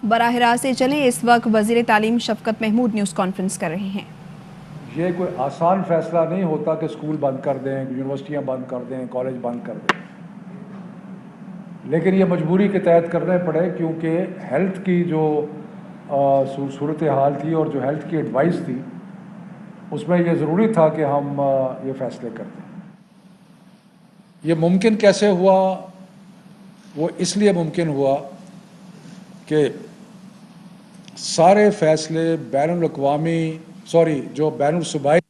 براہ راست سے چلیں، اس وقت وزیر تعلیم شفقت محمود نیوز کانفرنس کر رہے ہیں۔ یہ کوئی آسان فیصلہ نہیں ہوتا کہ اسکول بند کر دیں، یونیورسٹیاں بند کر دیں، کالج بند کر دیں، لیکن یہ مجبوری کے تحت کرنے پڑے کیونکہ ہیلتھ کی جو صورتحال تھی اور جو ہیلتھ کی ایڈوائس تھی اس میں یہ ضروری تھا کہ ہم یہ فیصلے کر دیں۔ یہ ممکن کیسے ہوا؟ وہ اس لیے ممکن ہوا کہ سارے فیصلے بین الصوبائی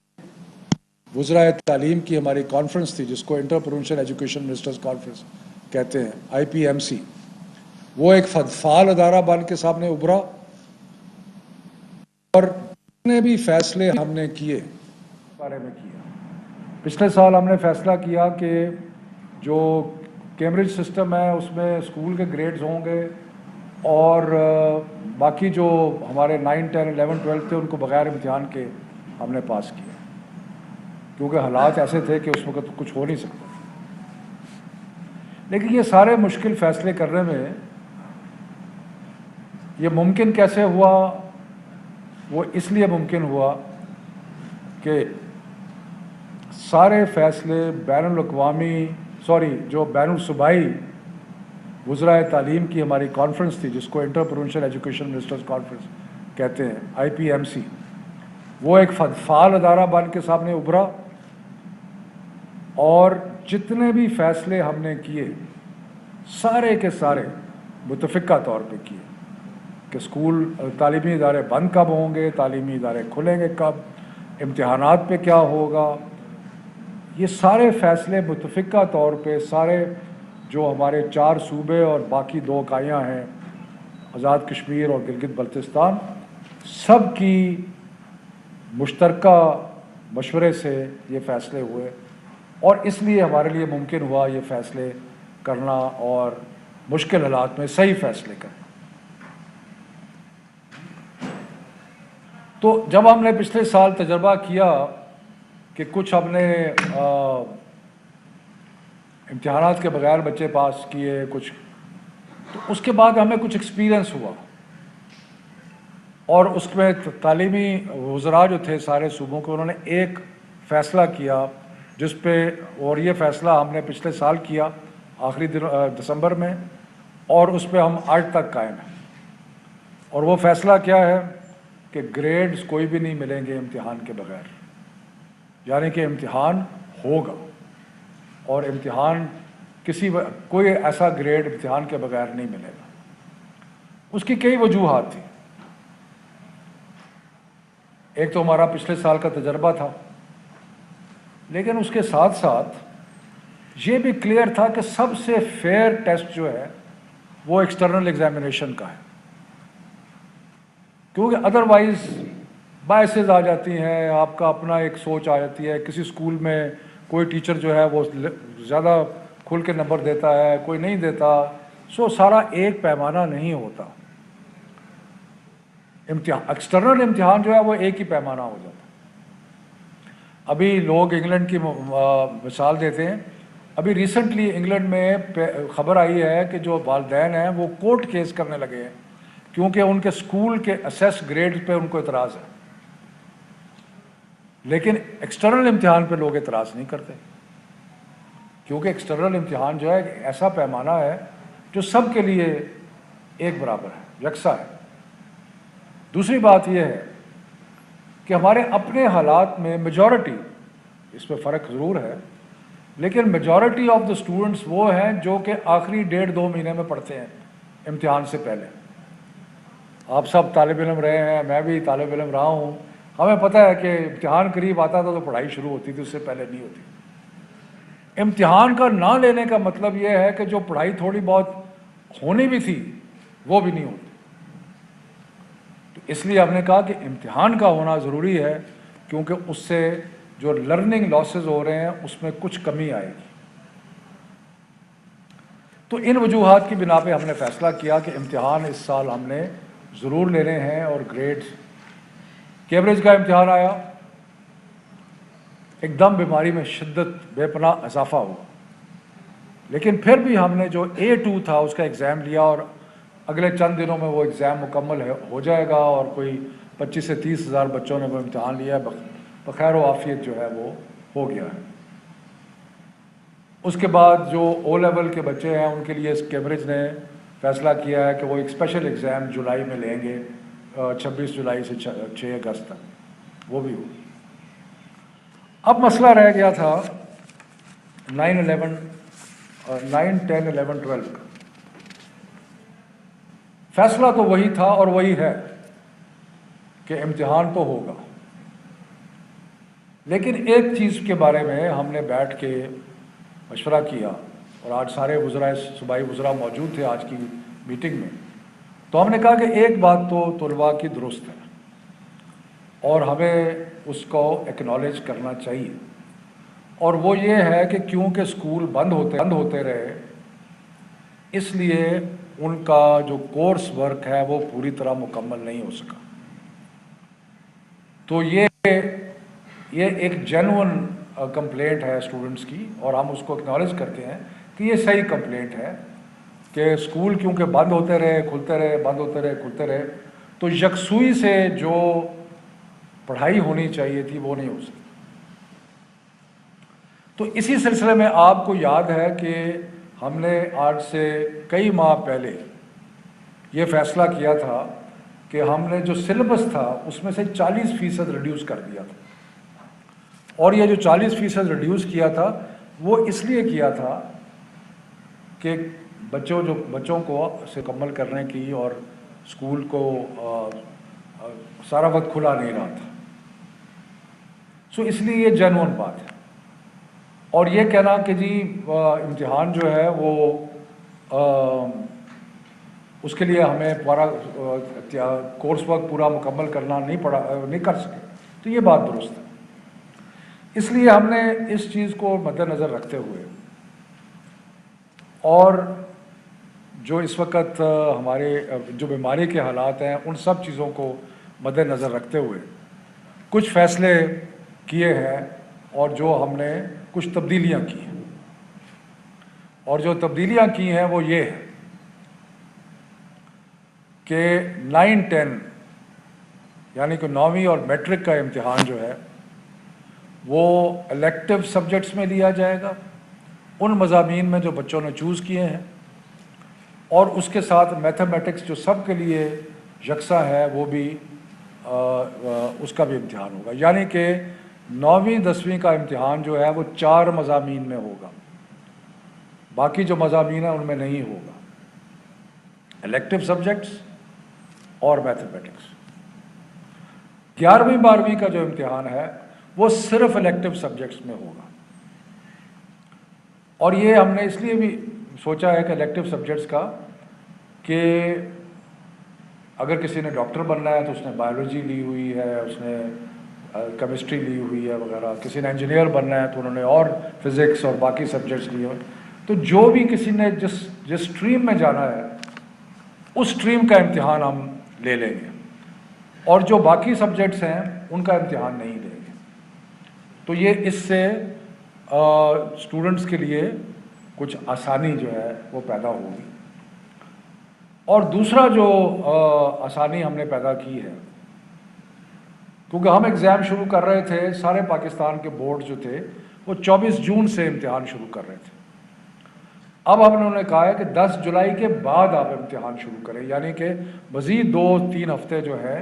وزرائے تعلیم کی ہماری کانفرنس تھی، جس کو inter provincial education ministers conference کہتے ہیں، IPMC، وہ ایک فعال ادارہ بن کے سامنے ابھرا، اور جتنے بھی فیصلے ہم نے کیے بارے میں کیا۔ پچھلے سال ہم نے فیصلہ کیا کہ جو کیمبرج سسٹم ہے اس میں اسکول کے گریڈز ہوں گے، اور باقی جو ہمارے 9، 10، 11، 12 تھے ان کو بغیر امتحان کے ہم نے پاس کیا، کیونکہ حالات ایسے تھے کہ اس وقت کچھ ہو نہیں سکتا۔ لیکن یہ سارے مشکل فیصلے کرنے میں یہ ممکن کیسے ہوا؟ وہ اس لیے ممکن ہوا کہ سارے فیصلے جو بین الصوبائی وزرائے تعلیم کی ہماری کانفرنس تھی، جس کو inter provincial education ministers conference کہتے ہیں، IPMC، وہ ایک فعال ادارہ بن کے سامنے ابھرا، اور جتنے بھی فیصلے ہم نے کیے سارے کے سارے متفقہ طور پہ کیے کہ اسکول تعلیمی ادارے بند کب ہوں گے، تعلیمی ادارے کھلیں گے کب، امتحانات پہ کیا ہوگا۔ یہ سارے فیصلے متفقہ طور پہ سارے جو ہمارے 4 صوبے اور باقی 2 اکائیاں ہیں، آزاد کشمیر اور گلگت بلتستان، سب کی مشترکہ مشورے سے یہ فیصلے ہوئے، اور اس لیے ہمارے لیے ممکن ہوا یہ فیصلے کرنا اور مشکل حالات میں صحیح فیصلے کرنا۔ تو جب ہم نے پچھلے سال تجربہ کیا کہ کچھ ہم نے امتحانات کے بغیر بچے پاس کیے کچھ، تو اس کے بعد ہمیں کچھ ایکسپیرئنس ہوا، اور اس میں تعلیمی وزراء جو تھے سارے صوبوں کے، انہوں نے ایک فیصلہ کیا جس پہ، اور یہ فیصلہ ہم نے پچھلے سال کیا آخری دسمبر میں، اور اس پہ ہم آج تک قائم ہیں۔ اور وہ فیصلہ کیا ہے کہ گریڈز کوئی بھی نہیں ملیں گے امتحان کے بغیر، یعنی کہ امتحان ہوگا، اور امتحان کوئی ایسا گریڈ امتحان کے بغیر نہیں ملے گا۔ اس کی کئی وجوہات تھیں۔ ایک تو ہمارا پچھلے سال کا تجربہ تھا، لیکن اس کے ساتھ ساتھ یہ بھی کلیئر تھا کہ سب سے فیئر ٹیسٹ جو ہے وہ ایکسٹرنل ایگزامینیشن کا ہے، کیونکہ ادروائز باعث آ جاتی ہیں، آپ کا اپنا ایک سوچ آ جاتی ہے، کسی اسکول میں کوئی ٹیچر جو ہے وہ زیادہ کھل کے نمبر دیتا ہے، کوئی نہیں دیتا، سارا ایک پیمانہ نہیں ہوتا۔ ایکسٹرنل امتحان جو ہے وہ ایک ہی پیمانہ ہو جاتا ہے۔ ابھی لوگ انگلینڈ کی مثال دیتے ہیں، ابھی ریسنٹلی انگلینڈ میں خبر آئی ہے کہ جو والدین ہیں وہ کورٹ کیس کرنے لگے ہیں، کیونکہ ان کے اسکول کے اسیس گریڈ پہ ان کو اعتراض ہے، لیکن ایکسٹرنل امتحان پہ لوگ اعتراض نہیں کرتے، کیونکہ ایکسٹرنل امتحان جو ہے ایک ایسا پیمانہ ہے جو سب کے لیے ایک برابر ہے، یکساں ہے۔ دوسری بات یہ ہے کہ ہمارے اپنے حالات میں میجورٹی، اس میں فرق ضرور ہے، لیکن میجورٹی آف دا اسٹوڈنٹس وہ ہیں جو کہ آخری 1.5-2 مہینے میں پڑھتے ہیں امتحان سے پہلے۔ آپ سب طالب علم رہے ہیں، میں بھی طالب علم رہا ہوں، ہمیں پتہ ہے کہ امتحان قریب آتا تھا تو پڑھائی شروع ہوتی تھی، اس سے پہلے نہیں ہوتی۔ امتحان کا نہ لینے کا مطلب یہ ہے کہ جو پڑھائی تھوڑی بہت ہونی بھی تھی وہ بھی نہیں ہوتی۔ تو اس لیے ہم نے کہا کہ امتحان کا ہونا ضروری ہے، کیونکہ اس سے جو لرننگ لاسز ہو رہے ہیں اس میں کچھ کمی آئے گی۔ تو ان وجوہات کی بنا پہ ہم نے فیصلہ کیا کہ امتحان اس سال ہم نے ضرور لینے ہیں، اور گریڈز، کیمبرج کا امتحان آیا، ایک دم بیماری میں شدت بے پناہ اضافہ ہوا، لیکن پھر بھی ہم نے جو A2 تھا اس کا ایگزام لیا، اور اگلے چند دنوں میں وہ ایگزام مکمل ہو جائے گا اور کوئی 25 سے 30 ہزار بچوں نے وہ امتحان لیا ہے، بخیر و عافیت جو ہے وہ ہو گیا ہے۔ اس کے بعد جو او لیول کے بچے ہیں ان کے لیے کیمبرج نے فیصلہ کیا ہے کہ وہ ایک اسپیشل ایگزام جولائی میں لیں گے، 26 جولائی سے 6 اگست تک، وہ بھی ہوگی۔ اب مسئلہ رہ گیا تھا 9، 10، 11، 12 کا۔ فیصلہ تو وہی تھا اور وہی ہے کہ امتحان تو ہوگا، لیکن ایک چیز کے بارے میں ہم نے بیٹھ کے مشورہ کیا، اور آج سارے وزراء، صوبائی وزراء موجود تھے آج کی میٹنگ میں، تو ہم نے کہا کہ ایک بات تو طلباء کی درست ہے اور ہمیں اس کو ایکنالج کرنا چاہیے، اور وہ یہ ہے کہ کیونکہ اسکول بند ہوتے رہے، اس لیے ان کا جو کورس ورک ہے وہ پوری طرح مکمل نہیں ہو سکا۔ تو یہ ایک جینون کمپلینٹ ہے اسٹوڈنٹس کی، اور ہم اس کو اکنالج کرتے ہیں کہ یہ صحیح کمپلینٹ ہے کہ اسکول کیونکہ بند ہوتے رہے، کھلتے رہے، بند ہوتے رہے، کھلتے رہے، تو یکسوئی سے جو پڑھائی ہونی چاہیے تھی وہ نہیں ہو سکی۔ تو اسی سلسلے میں آپ کو یاد ہے کہ ہم نے آج سے کئی ماہ پہلے یہ فیصلہ کیا تھا کہ ہم نے جو سلیبس تھا اس میں سے 40% ریڈیوس کر دیا تھا، اور یہ جو 40% ریڈیوس کیا تھا وہ اس لیے کیا تھا کہ بچوں کو سے مکمل کرنے کی، اور اسکول کو سارا وقت کھلا نہیں رہا تھا، سو اس لیے یہ جینون بات ہے۔ اور یہ کہنا کہ جی امتحان جو ہے وہ اس کے لیے ہمیں پورا کورس ورک پورا مکمل کرنا نہیں کر سکے، تو یہ بات درست ہے۔ اس لیے ہم نے اس چیز کو مد نظر رکھتے ہوئے، اور جو اس وقت ہمارے جو بیماری کے حالات ہیں ان سب چیزوں کو مد نظر رکھتے ہوئے کچھ فیصلے کیے ہیں، اور جو ہم نے کچھ تبدیلیاں کی ہیں، اور جو تبدیلیاں کی ہیں وہ یہ ہے کہ 9، 10 یعنی کہ 9ویں اور میٹرک کا امتحان جو ہے وہ الیکٹیو سبجیکٹس میں لیا جائے گا، ان مضامین میں جو بچوں نے چوز کیے ہیں، اور اس کے ساتھ میتھمیٹکس جو سب کے لیے یکساں ہے وہ بھی اس کا بھی امتحان ہوگا، یعنی کہ 9ویں 10ویں کا امتحان جو ہے وہ 4 مضامین میں ہوگا، باقی جو مضامین ہیں ان میں نہیں ہوگا، الیکٹیو سبجیکٹس اور میتھمیٹکس۔ 11ویں 12ویں کا جو امتحان ہے وہ صرف الیکٹیو سبجیکٹس میں ہوگا، اور یہ ہم نے اس لیے بھی سوچا ہے کہ الیکٹیو سبجیکٹس کا کہ اگر کسی نے ڈاکٹر بننا ہے تو اس نے بایولوجی لی ہوئی ہے، اس نے کیمسٹری لی ہوئی ہے وغیرہ، کسی نے انجینئر بننا ہے تو انہوں نے اور فزکس اور باقی سبجیکٹس لیے ہوئے، تو جو بھی کسی نے جس اسٹریم میں جانا ہے اس اسٹریم کا امتحان ہم لے لیں گے، اور جو باقی سبجیکٹس ہیں ان کا امتحان نہیں لیں گے۔ تو یہ اس سے اسٹوڈنٹس کے لیے کچھ آسانی جو ہے وہ پیدا ہوگی۔ اور دوسرا جو آسانی ہم نے پیدا کی ہے، کیونکہ ہم ایگزام شروع کر رہے تھے، سارے پاکستان کے بورڈ جو تھے وہ 24 جون سے امتحان شروع کر رہے تھے، اب ہم نے کہا ہے کہ 10 جولائی کے بعد آپ امتحان شروع کریں، یعنی کہ مزید 2-3 ہفتے جو ہے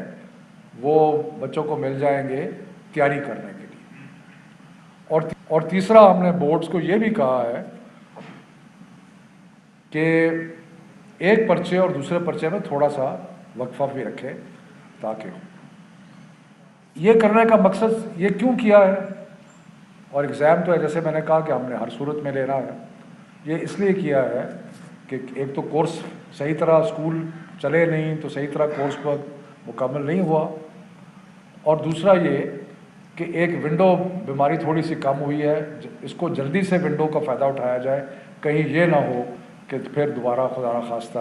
وہ بچوں کو مل جائیں گے تیاری کرنے کے لیے۔ اور تیسرا ہم نے بورڈز کو یہ بھی کہا ہے کہ ایک پرچے اور دوسرے پرچے میں تھوڑا سا وقفہ بھی رکھے تاکہ ہو۔ یہ کرنے کا مقصد یہ کیوں کیا ہے، اور ایگزام تو ہے جیسے میں نے کہا کہ ہم نے ہر صورت میں لینا ہے، یہ اس لیے کیا ہے کہ ایک تو کورس صحیح طرح اسکول چلے نہیں تو صحیح طرح کورس پر مکمل نہیں ہوا، اور دوسرا یہ کہ ایک ونڈو بیماری تھوڑی سی کم ہوئی ہے، اس کو جلدی سے ونڈو کا فائدہ اٹھایا جائے، کہیں یہ نہ ہو کہ پھر دوبارہ خدا نخواستہ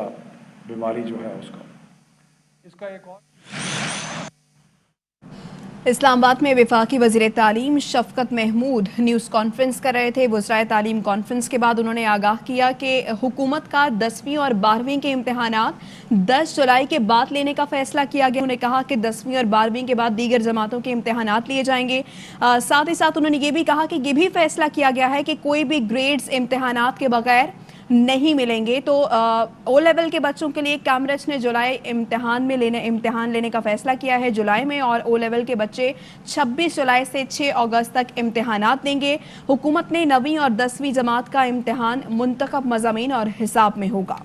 بیماری جو ہے اس کا ایک اور اسلام آباد میں وفاقی وزیر تعلیم شفقت محمود نیوز کانفرنس کر رہے تھے۔ وزرائے تعلیم کانفرنس کے بعد انہوں نے آگاہ کیا کہ حکومت کا 10ویں اور 12ویں کے امتحانات 10 جولائی کے بعد لینے کا فیصلہ کیا گیا۔ انہوں نے کہا کہ 10ویں اور 12ویں کے بعد دیگر جماعتوں کے امتحانات لیے جائیں گے۔ ساتھ ہی ساتھ انہوں نے یہ بھی کہا کہ یہ بھی فیصلہ کیا گیا ہے کہ کوئی بھی گریڈز امتحانات کے بغیر نہیں ملیں گے۔ تو او لیول کے بچوں کے لیے کیمبرج نے جولائی امتحان لینے کا فیصلہ کیا ہے جولائی میں، اور او لیول کے بچے 26 جولائی سے 6 اگست تک امتحانات دیں گے۔ حکومت نے 9ویں اور 10ویں جماعت کا امتحان منتخب مضامین اور حساب میں ہوگا۔